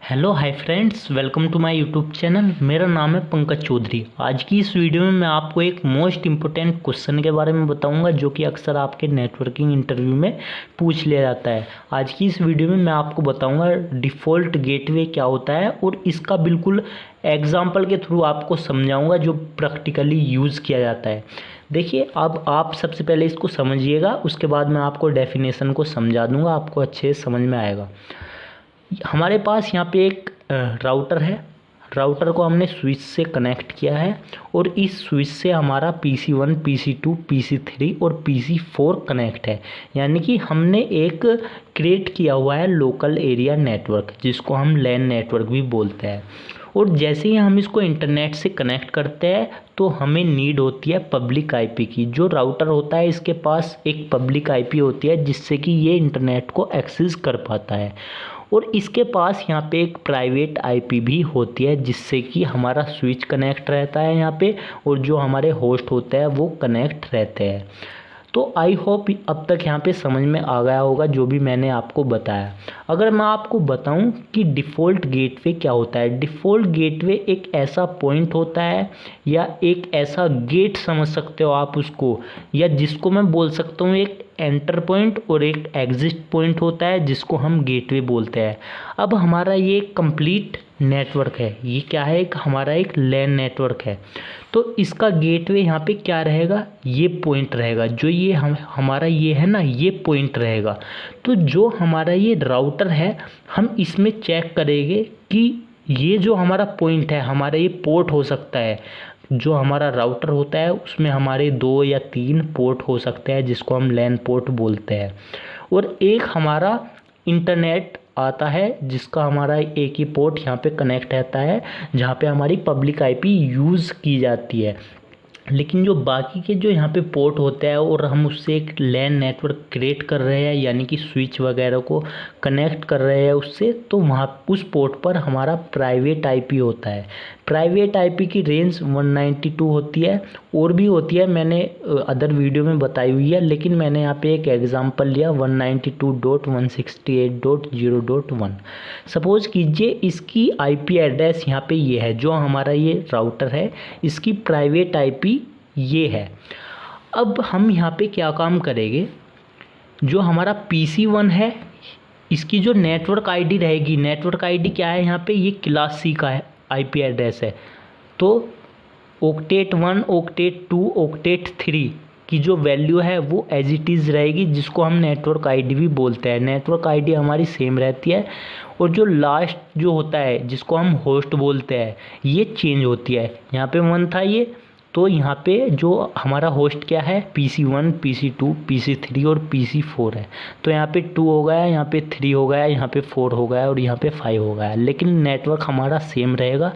Hello hi friends, welcome to my YouTube channel. मेरा नाम है पंकज चौधरी। आज की इस वीडियो में मैं आपको एक मोस्ट इम्पोर्टेंट क्वेश्चन के बारे में बताऊंगा जो कि अक्सर आपके नेटवर्किंग इंटरव्यू में पूछ लिया जाता है। आज की इस वीडियो में मैं आपको बताऊंगा डिफ़ॉल्ट गेटवे क्या होता है और इसका बिल्कुल एग्जाम्पल के थ्रू आपको समझाऊँगा जो प्रैक्टिकली यूज़ किया जाता है। देखिए, अब आप सबसे पहले इसको समझिएगा, उसके बाद मैं आपको डेफिनेशन को समझा दूँगा, आपको अच्छे से समझ में आएगा। हमारे पास यहाँ पे एक राउटर है। राउटर को हमने स्विच से कनेक्ट किया है और इस स्विच से हमारा PC1, PC2, PC3 और PC4 कनेक्ट है। यानी कि हमने एक क्रिएट किया हुआ है लोकल एरिया नेटवर्क, जिसको हम लैन नेटवर्क भी बोलते हैं। और जैसे ही हम इसको इंटरनेट से कनेक्ट करते हैं तो हमें नीड होती है पब्लिक आईपी की। जो राउटर होता है इसके पास एक पब्लिक आईपी होती है जिससे कि ये इंटरनेट को एक्सेस कर पाता है। और इसके पास यहाँ पे एक प्राइवेट आईपी भी होती है जिससे कि हमारा स्विच कनेक्ट रहता है यहाँ पे, और जो हमारे होस्ट होते हैं वो कनेक्ट रहते हैं। तो आई होप अब तक यहाँ पे समझ में आ गया होगा जो भी मैंने आपको बताया। अगर मैं आपको बताऊं कि डिफ़ॉल्ट गेटवे क्या होता है, डिफ़ॉल्ट गेटवे एक ऐसा पॉइंट होता है या एक ऐसा गेट समझ सकते हो आप उसको, या जिसको मैं बोल सकता हूँ एक एंटर पॉइंट और एक एग्जिट पॉइंट होता है जिसको हम गेटवे बोलते हैं। अब हमारा ये कंप्लीट नेटवर्क है, ये क्या है, एक हमारा एक लैन नेटवर्क है। तो इसका गेटवे यहाँ पे क्या रहेगा, ये पॉइंट रहेगा। जो ये हमारा ये है ना, ये पॉइंट रहेगा। तो जो हमारा ये राउटर है, हम इसमें चेक करेंगे कि ये जो हमारा पॉइंट है, हमारा ये पोर्ट हो सकता है। जो हमारा राउटर होता है उसमें हमारे 2 या 3 पोर्ट हो सकते हैं जिसको हम लैन पोर्ट बोलते हैं। और एक हमारा इंटरनेट आता है जिसका हमारा एक ही पोर्ट यहाँ पे कनेक्ट रहता है जहाँ पे हमारी पब्लिक आईपी यूज़ की जाती है। लेकिन जो बाकी के जो यहाँ पे पोर्ट होते हैं और हम उससे एक लैन नेटवर्क क्रिएट कर रहे हैं, यानी कि स्विच वगैरह को कनेक्ट कर रहे हैं उससे, तो वहाँ उस पोर्ट पर हमारा प्राइवेट आईपी होता है। प्राइवेट आईपी की रेंज 192 होती है, और भी होती है, मैंने अदर वीडियो में बताई हुई है, लेकिन मैंने यहाँ पे एक एग्जांपल लिया 192.168.0.1। सपोज़ कीजिए इसकी आईपी एड्रेस यहाँ पे ये है, जो हमारा ये राउटर है इसकी प्राइवेट आईपी ये है। अब हम यहाँ पे क्या काम करेंगे, जो हमारा PC1 है इसकी जो नेटवर्क आईडी रहेगी, नेटवर्क आईडी क्या है यहाँ पे, ये क्लास C का है आईपी एड्रेस है। तो ऑक्टेट 1, ऑक्टेट 2, ऑक्टेट 3 की जो वैल्यू है वो एज इट इज़ रहेगी, जिसको हम नेटवर्क आईडी भी बोलते हैं। नेटवर्क आईडी हमारी सेम रहती है, और जो लास्ट जो होता है जिसको हम होस्ट बोलते हैं ये चेंज होती है। यहाँ पे 1 था ये, तो यहाँ पे जो हमारा होस्ट क्या है, PC1, PC2, PC3 और PC4 है। तो यहाँ पे 2 हो गया, यहाँ पे 3 हो गया, यहाँ पे 4 हो गया और यहाँ पे 5 हो गया। लेकिन नेटवर्क हमारा सेम रहेगा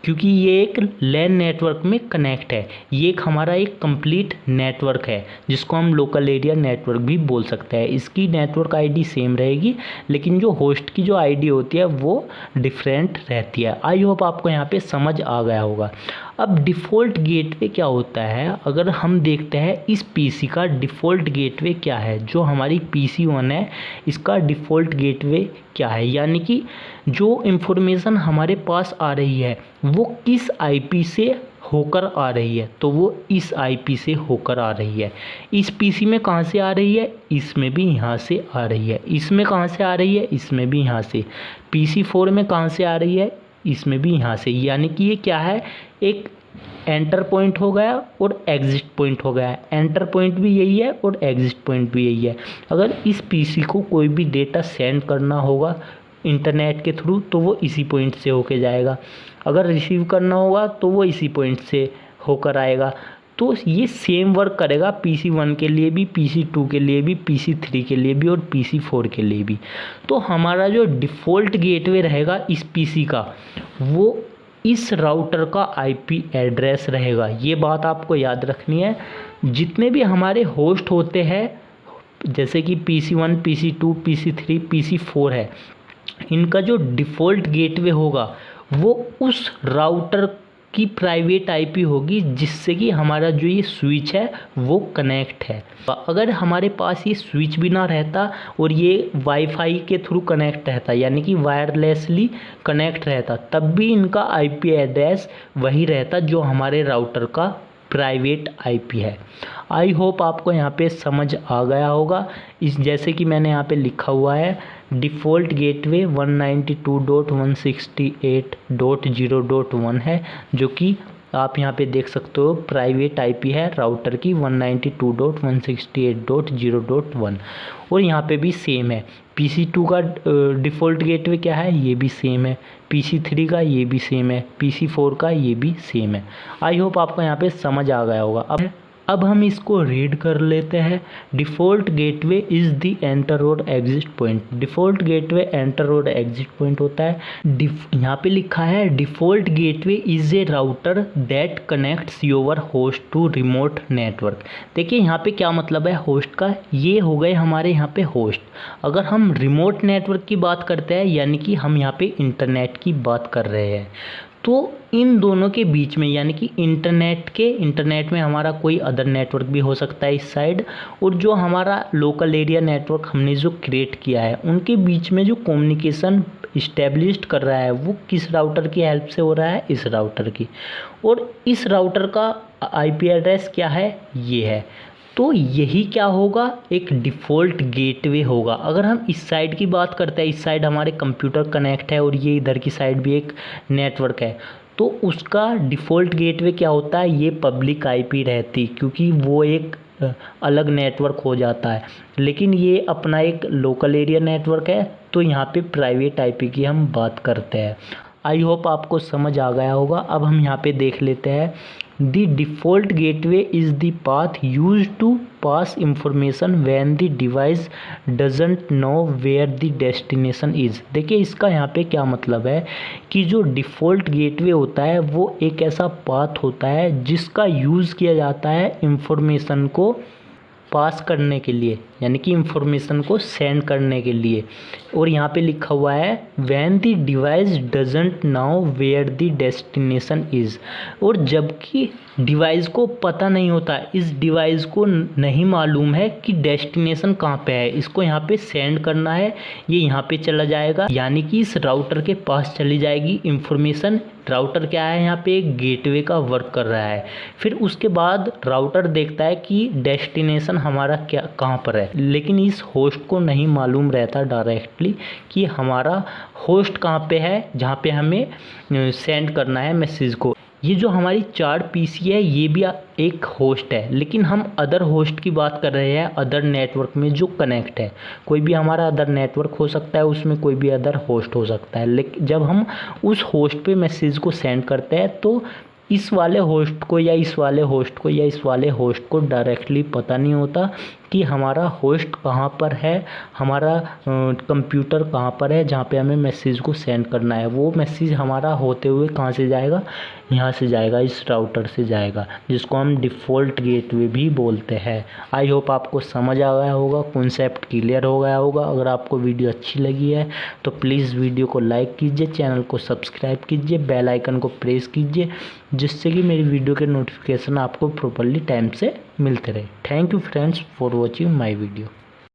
क्योंकि ये एक लैन नेटवर्क में कनेक्ट है। ये एक हमारा एक कंप्लीट नेटवर्क है जिसको हम लोकल एरिया नेटवर्क भी बोल सकते हैं। इसकी नेटवर्क आईडी सेम रहेगी, लेकिन जो होस्ट की जो आईडी होती है वो डिफरेंट रहती है। आई होप आपको यहाँ पे समझ आ गया होगा। अब डिफ़ॉल्ट गेटवे क्या होता है, अगर हम देखते हैं इस PC का डिफ़ॉल्ट गेटवे क्या है। जो हमारी PC1 है इसका डिफ़ॉल्ट गेटवे क्या है, यानी कि जो इन्फॉर्मेशन हमारे पास आ रही है वो किस आईपी से होकर आ रही है, तो वो इस आईपी से होकर आ रही है। इस PC में कहाँ से आ रही है, इसमें भी यहाँ से आ रही है। इसमें कहाँ से आ रही है, इसमें भी यहाँ से। PC4 में कहाँ से आ रही है, इसमें भी यहाँ से। यानी कि ये क्या है, एक एंटर पॉइंट हो गया और एग्जिट पॉइंट हो गया। एंटर पॉइंट भी यही है और एग्जिट पॉइंट भी यही है। अगर इस PC को कोई भी डेटा सेंड करना होगा इंटरनेट के थ्रू तो वो इसी पॉइंट से होके जाएगा। अगर रिसीव करना होगा तो वो इसी पॉइंट से होकर आएगा। तो ये सेम वर्क करेगा PC1 के लिए भी, PC2 के लिए भी, PC3 के लिए भी और PC4 के लिए भी। तो हमारा जो डिफ़ॉल्ट गेटवे रहेगा इस PC का, वो इस राउटर का आईपी एड्रेस रहेगा। ये बात आपको याद रखनी है। जितने भी हमारे होस्ट होते हैं, जैसे कि PC1, PC2, PC3, PC4 है, इनका जो डिफ़ॉल्ट गेटवे होगा वो उस राउटर की प्राइवेट आईपी होगी जिससे कि हमारा जो ये स्विच है वो कनेक्ट है। अगर हमारे पास ये स्विच भी ना रहता और ये वाईफाई के थ्रू कनेक्ट रहता, यानी कि वायरलेसली कनेक्ट रहता, तब भी इनका आईपी एड्रेस वही रहता जो हमारे राउटर का प्राइवेट आईपी है। आई होप आपको यहाँ पे समझ आ गया होगा। इस जैसे कि मैंने यहाँ पे लिखा हुआ है, डिफ़ॉल्ट गेटवे 192.168.0.1 है, जो कि आप यहाँ पे देख सकते हो प्राइवेट आईपी है राउटर की 192.168.0.1। और यहाँ पे भी सेम है। PC2 का डिफ़ॉल्ट गेटवे क्या है, ये भी सेम है। PC3 का ये भी सेम है। PC4 का ये भी सेम है। आई होप आपको यहाँ पे समझ आ गया होगा। अब हम इसको रीड कर लेते हैं। Default gateway is the enter और exit point. Default gateway enter और एग्जिट पॉइंट होता है। यहाँ पे लिखा है default gateway is a router that connects your host to remote network. देखिए यहाँ पे क्या मतलब है होस्ट का, ये हो गए हमारे यहाँ पे होस्ट। अगर हम रिमोट नेटवर्क की बात करते हैं, यानी कि हम यहाँ पे इंटरनेट की बात कर रहे हैं, तो इन दोनों के बीच में, यानी कि इंटरनेट में हमारा कोई अदर नेटवर्क भी हो सकता है इस साइड, और जो हमारा लोकल एरिया नेटवर्क हमने जो क्रिएट किया है, उनके बीच में जो कम्युनिकेशन इस्टेब्लिश्ड कर रहा है वो किस राउटर की हेल्प से हो रहा है, इस राउटर की। और इस राउटर का आईपी एड्रेस क्या है, ये है। तो यही क्या होगा, एक डिफ़ॉल्ट गेटवे होगा। अगर हम इस साइड की बात करते हैं, इस साइड हमारे कंप्यूटर कनेक्ट है और ये इधर की साइड भी एक नेटवर्क है, तो उसका डिफ़ॉल्ट गेटवे क्या होता है, ये पब्लिक आईपी रहती, क्योंकि वो एक अलग नेटवर्क हो जाता है। लेकिन ये अपना एक लोकल एरिया नेटवर्क है, तो यहाँ पे प्राइवेट आईपी की हम बात करते हैं। आई होप आपको समझ आ गया होगा। अब हम यहाँ पे देख लेते हैं, the default gateway is the path use to pass information when the device doesn't know where the destination is. देखिए इसका यहाँ पे क्या मतलब है कि जो डिफ़ॉल्ट गेटवे होता है वो एक ऐसा पाथ होता है जिसका यूज़ किया जाता है इंफॉर्मेशन को पास करने के लिए, यानी कि इंफॉर्मेशन को सेंड करने के लिए। और यहाँ पे लिखा हुआ है when the device doesn't know where the destination is. और जबकि डिवाइस को पता नहीं होता, इस डिवाइस को नहीं मालूम है कि डेस्टिनेशन कहाँ पे है, इसको यहाँ पे सेंड करना है, ये यहाँ पे चला जाएगा, यानी कि इस राउटर के पास चली जाएगी इंफॉर्मेशन। राउटर क्या है, यहाँ पे एक गेटवे का वर्क कर रहा है। फिर उसके बाद राउटर देखता है कि डेस्टिनेशन हमारा क्या कहाँ पर है, लेकिन इस होस्ट को नहीं मालूम रहता डायरेक्टली कि हमारा होस्ट कहाँ पे है जहाँ पे हमें सेंड करना है मैसेज को। ये जो हमारी 4 पीसी है ये भी एक होस्ट है, लेकिन हम अदर होस्ट की बात कर रहे हैं, अदर नेटवर्क में जो कनेक्ट है। कोई भी हमारा अदर नेटवर्क हो सकता है, उसमें कोई भी अदर होस्ट हो सकता है। लेकिन जब हम उस होस्ट पे मैसेज को सेंड करते हैं तो इस वाले होस्ट को या इस वाले होस्ट को या इस वाले होस्ट को डायरेक्टली पता नहीं होता कि हमारा होस्ट कहाँ पर है, हमारा कंप्यूटर कहाँ पर है जहाँ पे हमें मैसेज को सेंड करना है। वो मैसेज हमारा होते हुए कहाँ से जाएगा, यहाँ से जाएगा, इस राउटर से जाएगा, जिसको हम डिफ़ॉल्ट गेटवे भी बोलते हैं। आई होप आपको समझ आ गया होगा, कॉन्सेप्ट क्लियर हो गया होगा। अगर आपको वीडियो अच्छी लगी है तो प्लीज़ वीडियो को लाइक कीजिए, चैनल को सब्सक्राइब कीजिए, बेल आइकन को प्रेस कीजिए, जिससे कि मेरी वीडियो के नोटिफिकेशन आपको प्रॉपरली टाइम से मिलते रहे। Thank you friends for watching my video.